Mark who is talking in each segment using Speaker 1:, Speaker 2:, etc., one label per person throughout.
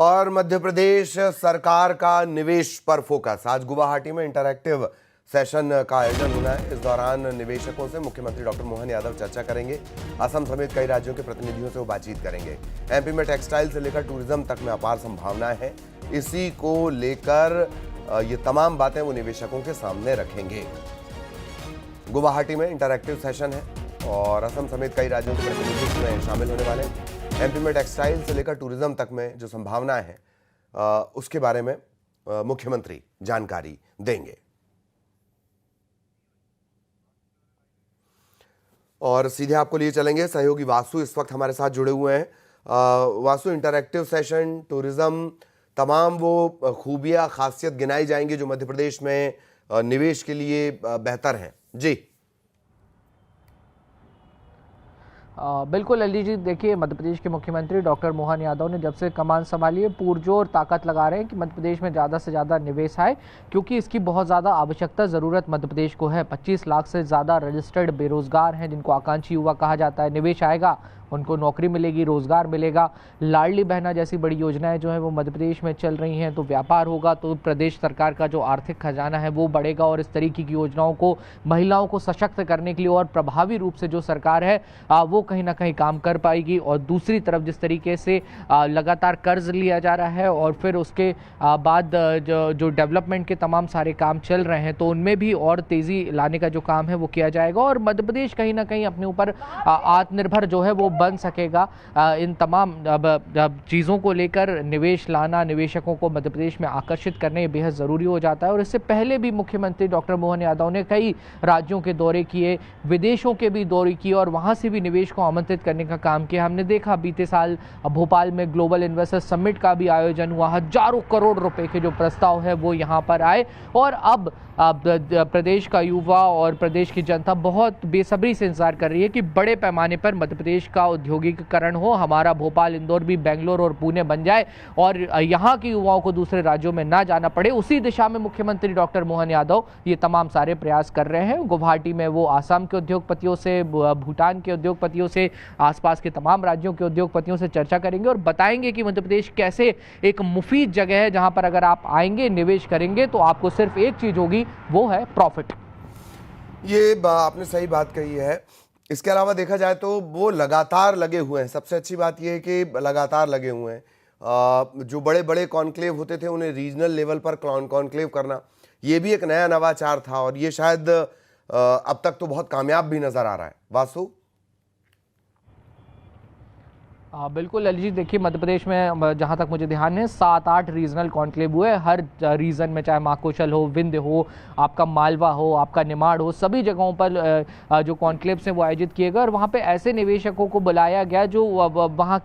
Speaker 1: और मध्य प्रदेश सरकार का निवेश पर फोकस। आज गुवाहाटी में इंटरैक्टिव सेशन का आयोजन होना है। इस दौरान निवेशकों से मुख्यमंत्री डॉक्टर मोहन यादव चर्चा करेंगे। असम समेत कई राज्यों के प्रतिनिधियों से वो बातचीत करेंगे। एमपी में टेक्सटाइल से लेकर टूरिज्म तक में अपार संभावनाएं हैं। इसी को लेकर ये तमाम बातें वो निवेशकों के सामने रखेंगे। गुवाहाटी में इंटरैक्टिव सेशन है और असम समेत कई राज्यों के प्रतिनिधि इसमें शामिल होने वाले हैं। एमपी में टेक्सटाइल से लेकर टूरिज्म तक में जो संभावनाएं हैं उसके बारे में मुख्यमंत्री जानकारी देंगे। और सीधे आपको लिए चलेंगे, सहयोगी वासु इस वक्त हमारे साथ जुड़े हुए हैं। वासु, इंटरैक्टिव सेशन, टूरिज्म, तमाम वो खूबियां खासियत गिनाई जाएंगी जो मध्य प्रदेश में निवेश के लिए बेहतर हैं। जी
Speaker 2: बिल्कुल अली जी, देखिए मध्य प्रदेश के मुख्यमंत्री डॉक्टर मोहन यादव ने जब से कमान संभाली है पुरजोर ताकत लगा रहे हैं कि मध्य प्रदेश में ज़्यादा से ज़्यादा निवेश आए, क्योंकि इसकी बहुत ज़्यादा आवश्यकता ज़रूरत मध्य प्रदेश को है। 25 लाख से ज़्यादा रजिस्टर्ड बेरोजगार हैं जिनको आकांक्षी युवा कहा जाता है। निवेश आएगा, उनको नौकरी मिलेगी, रोजगार मिलेगा। लाडली बहना जैसी बड़ी योजनाएं जो है वो मध्य प्रदेश में चल रही हैं, तो व्यापार होगा तो प्रदेश सरकार का जो आर्थिक खजाना है वो बढ़ेगा और इस तरीके की योजनाओं को महिलाओं को सशक्त करने के लिए और प्रभावी रूप से जो सरकार है वो कहीं ना कहीं काम कर पाएगी। और दूसरी तरफ जिस तरीके से लगातार कर्ज लिया जा रहा है और फिर उसके बाद जो डेवलपमेंट के तमाम सारे काम चल रहे हैं तो उनमें भी और तेज़ी लाने का जो काम है वो किया जाएगा और मध्य प्रदेश कहीं ना कहीं अपने ऊपर आत्मनिर्भर जो है वो बन सकेगा। इन तमाम चीज़ों को लेकर निवेश लाना, निवेशकों को मध्य प्रदेश में आकर्षित करने बेहद ज़रूरी हो जाता है। और इससे पहले भी मुख्यमंत्री डॉक्टर मोहन यादव ने कई राज्यों के दौरे किए, विदेशों के भी दौरे किए और वहाँ से भी निवेश को आमंत्रित करने का काम किया। हमने देखा बीते साल भोपाल में ग्लोबल इन्वेस्टर्स समिट का भी आयोजन हुआ। हजारों करोड़ रुपए के जो प्रस्ताव है वो यहाँ पर आए और अब प्रदेश का युवा और प्रदेश की जनता बहुत बेसब्री से इंतजार कर रही है कि बड़े पैमाने पर मध्य प्रदेश का औद्योगिकीकरण हो, हमारा भोपाल, इंदौर भी बेंगलोर और पुणे बन जाए और यहाँ के युवाओं को दूसरे राज्यों में ना जाना पड़े। उसी दिशा में मुख्यमंत्री डॉक्टर मोहन यादव ये तमाम सारे प्रयास कर रहे हैं। गुवाहाटी में वो आसाम के उद्योगपतियों से, भूटान के उद्योगपतियों से, आसपास के तमाम राज्यों के उद्योगपतियों से चर्चा करेंगे और बताएंगे कि मध्य प्रदेश कैसे एक मुफीद जगह है जहां पर अगर आप आएंगे, निवेश करेंगे तो आपको सिर्फ एक चीज होगी, वो है प्रॉफिट।
Speaker 1: ये आपने सही बात कही है। इसके अलावा देखा जाए तो वो लगातार लगे हुए हैं। सबसे अच्छी बात यह है कि लगातार लगे हुए हैं। जो बड़े बड़े कॉन्क्लेव होते थे उन्हें रीजनल लेवल पर कॉन्क्लेव करना, ये भी एक नया नवाचार था और ये शायद अब तक तो बहुत कामयाब भी नजर आ रहा है। वासु?
Speaker 2: बिल्कुल अली जी, देखिए मध्य प्रदेश में जहाँ तक मुझे ध्यान है 7-8 रीजनल कॉन्क्लेव हुए। हर रीजन में, चाहे माकोशल हो, विंध्य हो, आपका मालवा हो, आपका निमाड़ हो, सभी जगहों पर जो कॉन्क्लेव्स हैं वो आयोजित किए गए और वहाँ पे ऐसे निवेशकों को बुलाया गया जो वहाँ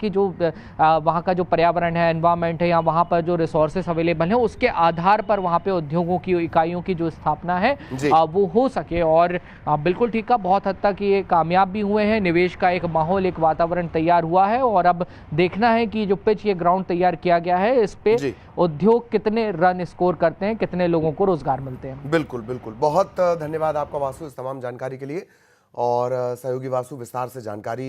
Speaker 2: का जो पर्यावरण है, एनवायरमेंट है या वहाँ पर जो रिसोर्सेस अवेलेबल हैं उसके आधार पर वहाँ पे उद्योगों की इकाइयों की जो स्थापना है वो हो सके। और बिल्कुल ठीक है, बहुत हद तक ये कामयाब भी हुए हैं। निवेश का एक माहौल, एक वातावरण तैयार हुआ है और अब देखना है कि जो पिच, ये ग्राउंड तैयार किया गया है, इस पे उद्योग कितने रन स्कोर करते हैं, कितने लोगों को रोजगार मिलते हैं।
Speaker 1: बिल्कुल बिल्कुल, बहुत धन्यवाद आपका वासु इस तमाम जानकारी के लिए। और सहयोगी वासु विस्तार से जानकारी